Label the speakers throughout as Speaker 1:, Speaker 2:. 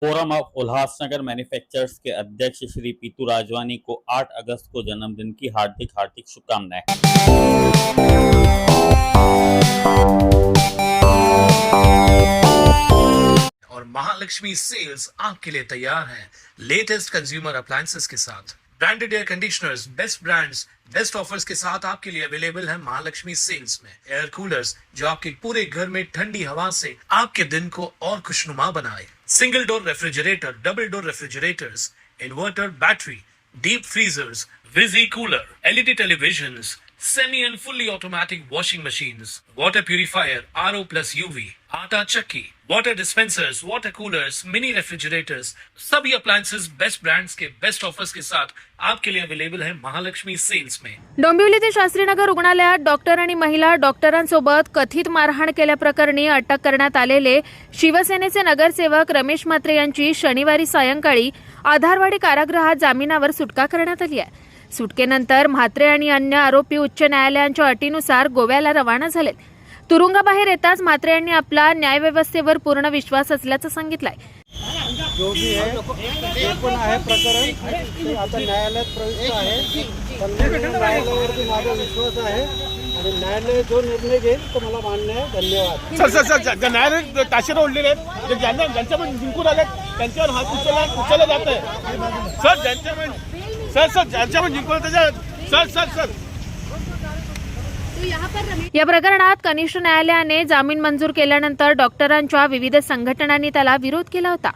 Speaker 1: Forum of Ulhasnagar manufacturers के अध्यक्ष श्री पीतू राजवानी को 8 अगस्त को जन्मदिन की हार्दिक हार्दिक शुभकामनाएं।
Speaker 2: और महालक्ष्मी सेल्स आपके लिए तैयार है लेटेस्ट कंज्यूमर अप्लायंसेस के साथ। Branded air conditioners, best brands, best offers के साथ आपके लिए अवेलेबल है महालक्ष्मी सेल्स में। एयर कूलर्स जो आपके पूरे घर में ठंडी हवा से आपके दिन को और खुशनुमा बनाए। Single door refrigerator, double door refrigerators, inverter battery, deep freezers, विजी cooler, LED televisions, semi and fully automatic washing machines, water purifier, RO plus UV, आटा चक्की, water dispensers, water coolers, mini refrigerators, सभी appliances बेस्ट ब्रांड्स के best offers के साथ आपके लिए available है Mahalakshmi sales में।
Speaker 3: डोंबिवली ते शास्त्रीनगर रुग्णालयात डॉक्टर आणि महिला डॉक्टरांसोबत कथित मारहाण केल्याप्रकरणी अटक करण्यात आलेले शिवसेनेचे नगरसेवक रमेश म्हात्रे यांची शनिवारी सायंकाळी आधारवाडी कारागृहात जामिनावर सुटका करण्यात आली आहे। सुटकेनंतर म्हात्रे आणि अन्य आरोपी उच्च न्यायालयाच्या अटीनुसार गोव्याला रवाना झालेत। तुरुंगाबाहेर येताच म्हात्रे यांनी आपला न्यायव्यवस्थेवर पूर्ण विश्वास असल्याचं सांगितलंय।
Speaker 4: जो भी है जे पण आहे प्रकरण ते आता न्यायालयात प्रविष्ट आहे। न्यायालयावरती माझा विश्वास आहे आणि न्यायालय जो निर्णय घेईल तो मला मान्य आहे। धन्यवाद।
Speaker 5: सर न्यायालय ताशेरे ओढलेले आहेत, ज्यांच्या पण जिंकून आले त्यांच्यावर हात उचलला जात आहे। सर ज्यांच्या पण जिंकून सर
Speaker 3: या प्रकरणात कनिष्ठ न्यायालयाने जामीन मंजूर केल्यानंतर डॉक्टरांच्या विविध संघटनांनी त्याला विरोध केला होता।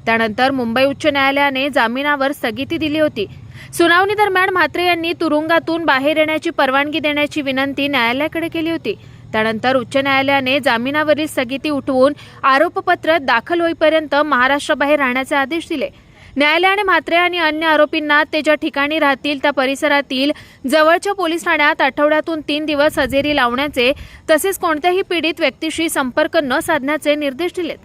Speaker 3: त्यानंतर मुंबई उच्च न्यायालयाने जामिनावर स्थगिती दिली होती। सुनावणी दरम्यान म्हात्रे यांनी तुरुंगातून बाहेर येण्याची परवानगी देण्याची विनंती न्यायालयाकडे केली होती। त्यानंतर उच्च न्यायालयाने जामिनावरील स्थगिती उठवून आरोपपत्र दाखल होईपर्यंत महाराष्ट्राबाहेर राहण्याचे आदेश दिले। न्यायालयाने म्हात्रे आणि अन्य आरोपींना ते ज्या ठिकाणी राहतील त्या परिसरातील जवळच्या पोलीस ठाण्यात आठवड्यातून 3 दिवस हजेरी लावण्याचे तसेच कोणत्याही पीडित व्यक्तीशी संपर्क न साधण्याचे निर्देश दिलेत।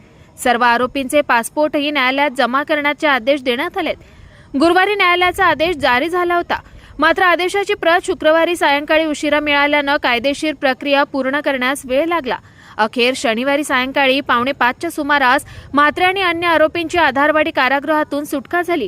Speaker 3: सर्व आरोपींचे पासपोर्टही न्यायालयात जमा करण्याचे आदेश देण्यात आलेत। गुरुवारी न्यायालयाचा आदेश जारी झाला होता, मात्र आदेशाची प्रत शुक्रवारी सायंकाळी उशिरा मिळाल्यानं कायदेशीर प्रक्रिया पूर्ण करण्यास वेळ लागला। अखेर शनिवारी सायंकाळी 4:45च्या सुमारास म्हात्रे आणि अन्य आरोपींची आधारवाडी कारागृहातून सुटका झाली।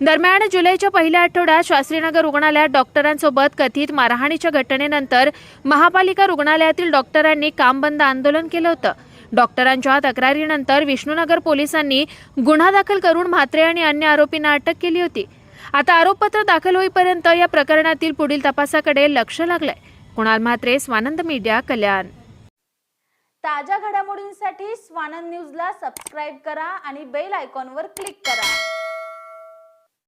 Speaker 3: दरम्यान जुलैच्या पहिल्या आठवड्यात शास्त्रीनगर रुग्णालयात डॉक्टरांसोबत कथित मारहाणीच्या घटनेनंतर महापालिका रुग्णालयातील डॉक्टरांनी काम बंद आंदोलन केलं होतं। डॉक्टरांच्या तक्रारीनंतर विष्णुनगर पोलिसांनी गुन्हा दाखल करून म्हात्रे आणि अन्य आरोपींना अटक केली होती। आता आरोपपत्र दाखल होईपर्यंत या प्रकरणातील पुढील तपासाकडे लक्ष लागलंय। कुणाल म्हात्रे, स्वानंद मीडिया, कल्याण।
Speaker 6: ताज्या घडामोडींसाठी स्वानंद न्यूजला सबस्क्राइब करा आणि बेल आयकॉनवर क्लिक करा।